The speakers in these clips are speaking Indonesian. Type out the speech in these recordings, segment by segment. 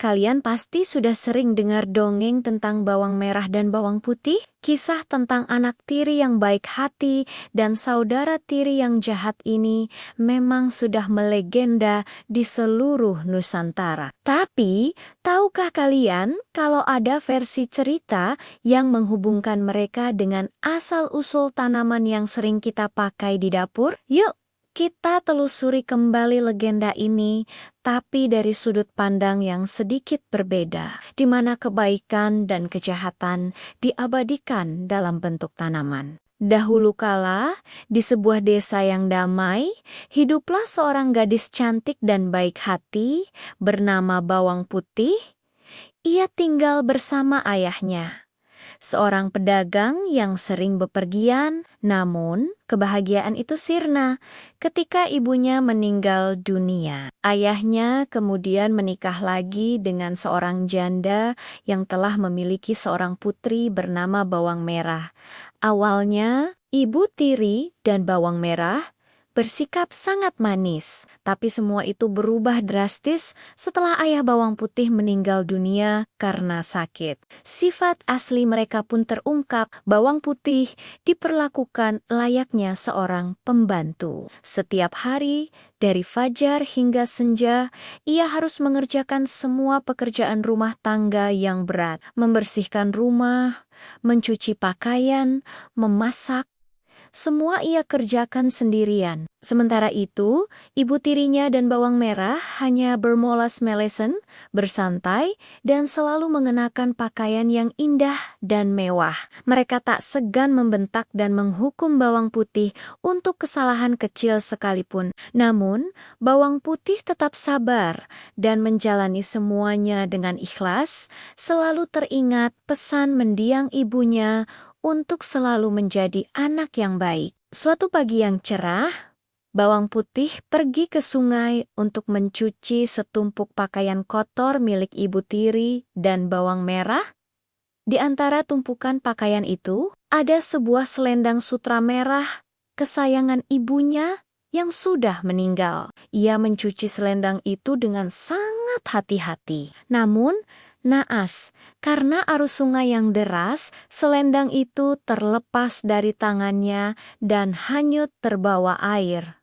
Kalian pasti sudah sering dengar dongeng tentang bawang merah dan bawang putih, kisah tentang anak tiri yang baik hati dan saudara tiri yang jahat ini memang sudah melegenda di seluruh Nusantara. Tapi, tahukah kalian kalau ada versi cerita yang menghubungkan mereka dengan asal-usul tanaman yang sering kita pakai di dapur? Yuk, kita telusuri kembali legenda ini, tapi dari sudut pandang yang sedikit berbeda, di mana kebaikan dan kejahatan diabadikan dalam bentuk tanaman. Dahulu kala, di sebuah desa yang damai, hiduplah seorang gadis cantik dan baik hati bernama Bawang Putih. Ia tinggal bersama ayahnya, seorang pedagang yang sering bepergian, namun kebahagiaan itu sirna ketika ibunya meninggal dunia. Ayahnya kemudian menikah lagi dengan seorang janda yang telah memiliki seorang putri bernama Bawang Merah. Awalnya, ibu tiri dan Bawang Merah bersikap sangat manis, tapi semua itu berubah drastis setelah ayah Bawang Putih meninggal dunia karena sakit. Sifat asli mereka pun terungkap. Bawang Putih diperlakukan layaknya seorang pembantu. Setiap hari, dari fajar hingga senja, ia harus mengerjakan semua pekerjaan rumah tangga yang berat, membersihkan rumah, mencuci pakaian, memasak. Semua ia kerjakan sendirian. Sementara itu, ibu tirinya dan Bawang Merah hanya bermolas-melesan, bersantai, dan selalu mengenakan pakaian yang indah dan mewah. Mereka tak segan membentak dan menghukum Bawang Putih untuk kesalahan kecil sekalipun. Namun, Bawang Putih tetap sabar dan menjalani semuanya dengan ikhlas, selalu teringat pesan mendiang ibunya untuk selalu menjadi anak yang baik. Suatu pagi yang cerah, Bawang Putih pergi ke sungai untuk mencuci setumpuk pakaian kotor milik ibu tiri dan Bawang Merah. Di antara tumpukan pakaian itu, ada sebuah selendang sutra merah, kesayangan ibunya yang sudah meninggal. Ia mencuci selendang itu dengan sangat hati-hati. Namun, naas, karena arus sungai yang deras, selendang itu terlepas dari tangannya dan hanyut terbawa air.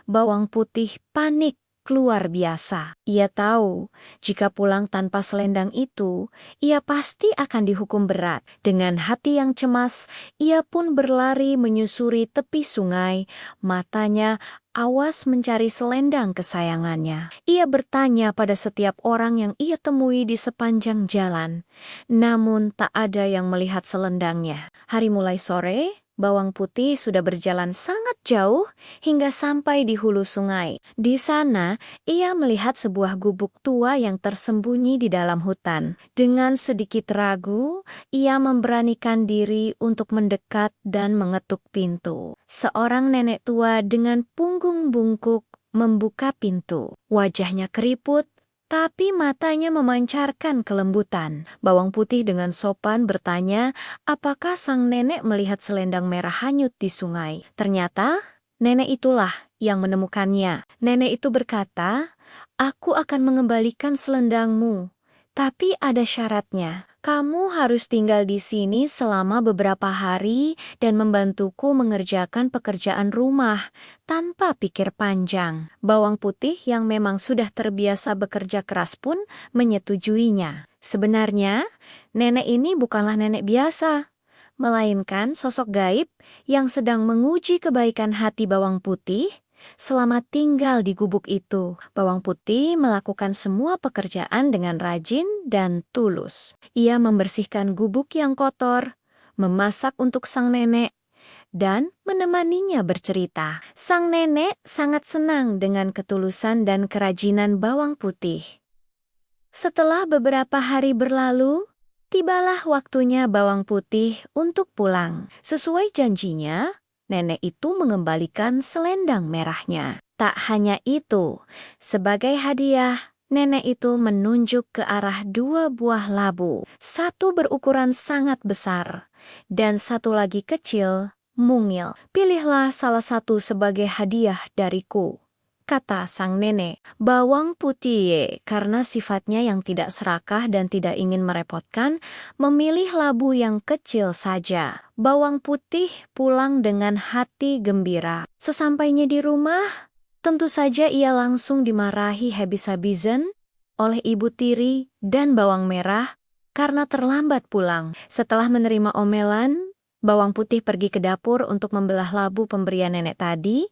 Bawang Putih panik luar biasa. Ia tahu, jika pulang tanpa selendang itu, ia pasti akan dihukum berat. Dengan hati yang cemas, ia pun berlari menyusuri tepi sungai, matanya awas mencari selendang kesayangannya. Ia bertanya pada setiap orang yang ia temui di sepanjang jalan, namun tak ada yang melihat selendangnya. Hari mulai sore, Bawang Putih sudah berjalan sangat jauh hingga sampai di hulu sungai. Di sana, ia melihat sebuah gubuk tua yang tersembunyi di dalam hutan. Dengan sedikit ragu, ia memberanikan diri untuk mendekat dan mengetuk pintu. Seorang nenek tua dengan punggung bungkuk membuka pintu. Wajahnya keriput, tapi matanya memancarkan kelembutan. Bawang Putih dengan sopan bertanya, apakah sang nenek melihat selendang merah hanyut di sungai. Ternyata, nenek itulah yang menemukannya. Nenek itu berkata, aku akan mengembalikan selendangmu, tapi ada syaratnya. Kamu harus tinggal di sini selama beberapa hari dan membantuku mengerjakan pekerjaan rumah tanpa pikir panjang. Bawang Putih yang memang sudah terbiasa bekerja keras pun menyetujuinya. Sebenarnya, nenek ini bukanlah nenek biasa, melainkan sosok gaib yang sedang menguji kebaikan hati Bawang Putih. Selama tinggal di gubuk itu, Bawang Putih melakukan semua pekerjaan dengan rajin dan tulus. Ia membersihkan gubuk yang kotor, memasak untuk sang nenek, dan menemaninya bercerita. Sang nenek sangat senang dengan ketulusan dan kerajinan Bawang Putih. Setelah beberapa hari berlalu, tibalah waktunya Bawang Putih untuk pulang. Sesuai janjinya, nenek itu mengembalikan selendang merahnya. Tak hanya itu, sebagai hadiah, nenek itu menunjuk ke arah dua buah labu. Satu berukuran sangat besar, dan satu lagi kecil, mungil. Pilihlah salah satu sebagai hadiah dariku. kata sang nenek. Bawang putih, karena sifatnya yang tidak serakah dan tidak ingin merepotkan, memilih labu yang kecil saja. Bawang putih pulang dengan hati gembira. Sesampainya di rumah, tentu saja ia langsung dimarahi habis-habisan oleh ibu tiri dan bawang merah karena terlambat pulang. Setelah menerima omelan, bawang putih pergi ke dapur untuk membelah labu pemberian nenek tadi,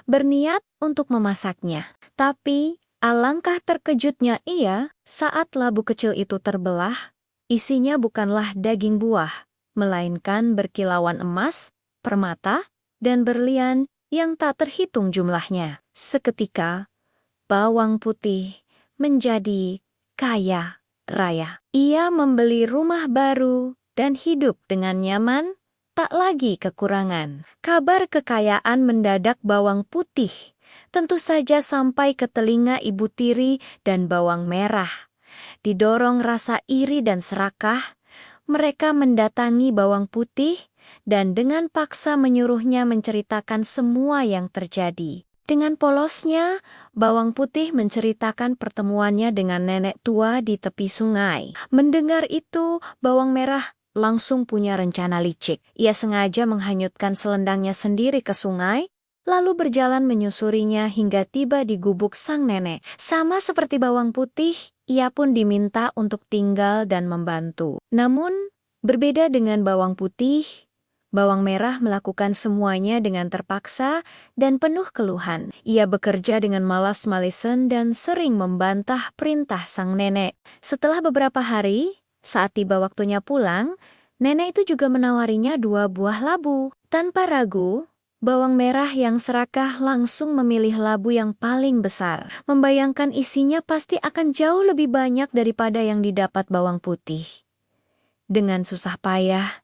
berniat untuk memasaknya. Tapi alangkah terkejutnya ia saat labu kecil itu terbelah, isinya bukanlah daging buah, melainkan berkilauan emas, permata, dan berlian yang tak terhitung jumlahnya. Seketika, bawang putih menjadi kaya raya. Ia membeli rumah baru dan hidup dengan nyaman, tak lagi kekurangan. Kabar kekayaan mendadak bawang putih tentu saja sampai ke telinga ibu tiri dan bawang merah. Didorong rasa iri dan serakah, mereka mendatangi bawang putih dan dengan paksa menyuruhnya menceritakan semua yang terjadi. Dengan polosnya, bawang putih menceritakan pertemuannya dengan nenek tua di tepi sungai. Mendengar itu, bawang merah langsung punya rencana licik. Ia sengaja menghanyutkan selendangnya sendiri ke sungai, lalu berjalan menyusurinya hingga tiba di gubuk sang nenek. Sama seperti bawang putih, ia pun diminta untuk tinggal dan membantu. Namun, berbeda dengan bawang putih, bawang merah melakukan semuanya dengan terpaksa dan penuh keluhan. Ia bekerja dengan malas-malesan dan sering membantah perintah sang nenek. Setelah beberapa hari, saat tiba waktunya pulang, nenek itu juga menawarinya 2 buah labu. Tanpa ragu, bawang merah yang serakah langsung memilih labu yang paling besar. Membayangkan isinya pasti akan jauh lebih banyak daripada yang didapat bawang putih. Dengan susah payah,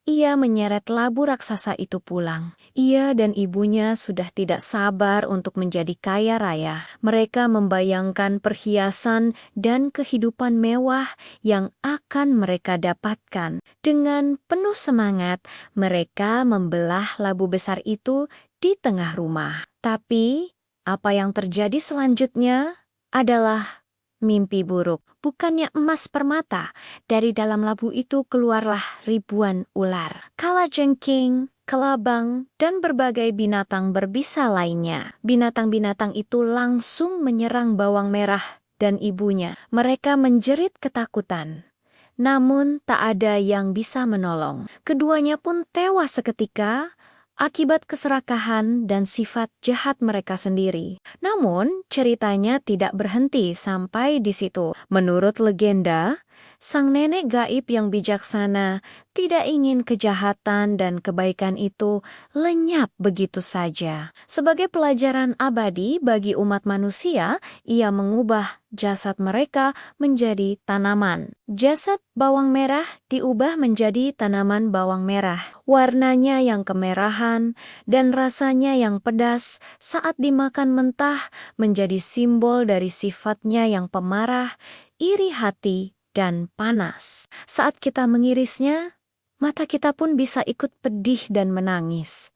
ia menyeret labu raksasa itu pulang. Ia dan ibunya sudah tidak sabar untuk menjadi kaya raya. Mereka membayangkan perhiasan dan kehidupan mewah yang akan mereka dapatkan. Dengan penuh semangat, mereka membelah labu besar itu di tengah rumah. Tapi, apa yang terjadi selanjutnya adalah mimpi buruk. Bukannya emas permata, dari dalam labu itu keluarlah ribuan ular, kalajengking, kelabang, dan berbagai binatang berbisa lainnya. Binatang-binatang itu langsung menyerang bawang merah dan ibunya. Mereka menjerit ketakutan. Namun tak ada yang bisa menolong. Keduanya pun tewas seketika akibat keserakahan dan sifat jahat mereka sendiri. Namun, ceritanya tidak berhenti sampai di situ. Menurut legenda, sang nenek gaib yang bijaksana tidak ingin kejahatan dan kebaikan itu lenyap begitu saja. Sebagai pelajaran abadi bagi umat manusia, ia mengubah jasad mereka menjadi tanaman. Jasad bawang merah diubah menjadi tanaman bawang merah. Warnanya yang kemerahan dan rasanya yang pedas saat dimakan mentah menjadi simbol dari sifatnya yang pemarah, iri hati, dan panas. Saat kita mengirisnya, mata kita pun bisa ikut pedih dan menangis,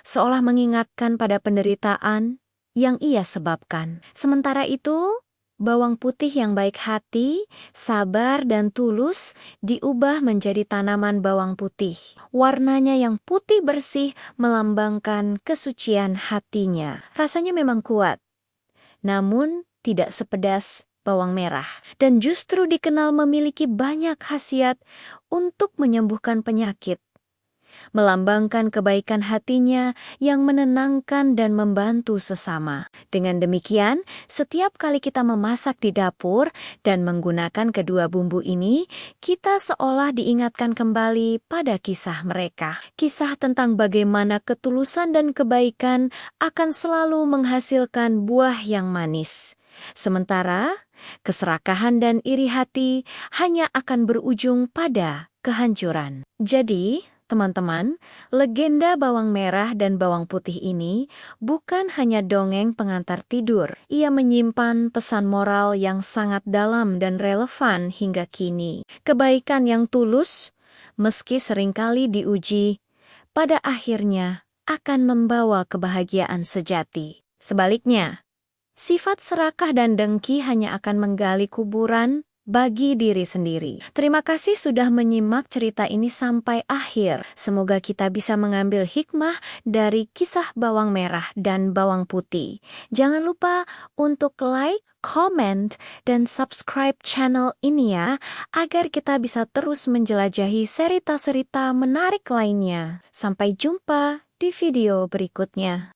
seolah mengingatkan pada penderitaan yang ia sebabkan. Sementara itu, bawang putih yang baik hati, sabar, dan tulus diubah menjadi tanaman bawang putih. Warnanya yang putih bersih melambangkan kesucian hatinya. Rasanya memang kuat, namun tidak sepedas bawang merah, dan justru dikenal memiliki banyak khasiat untuk menyembuhkan penyakit, melambangkan kebaikan hatinya yang menenangkan dan membantu sesama. Dengan demikian, setiap kali kita memasak di dapur dan menggunakan kedua bumbu ini, kita seolah diingatkan kembali pada kisah mereka. Kisah tentang bagaimana ketulusan dan kebaikan akan selalu menghasilkan buah yang manis. Sementara, keserakahan dan iri hati hanya akan berujung pada kehancuran. Jadi, teman-teman, legenda bawang merah dan bawang putih ini bukan hanya dongeng pengantar tidur. Ia menyimpan pesan moral yang sangat dalam dan relevan hingga kini. Kebaikan yang tulus, meski seringkali diuji, pada akhirnya akan membawa kebahagiaan sejati. Sebaliknya, Sifat serakah dan dengki hanya akan menggali kuburan bagi diri sendiri. Terima kasih sudah menyimak cerita ini sampai akhir. Semoga kita bisa mengambil hikmah dari kisah bawang merah dan bawang putih. Jangan lupa untuk like, comment, dan subscribe channel ini ya, agar kita bisa terus menjelajahi cerita-cerita menarik lainnya. Sampai jumpa di video berikutnya.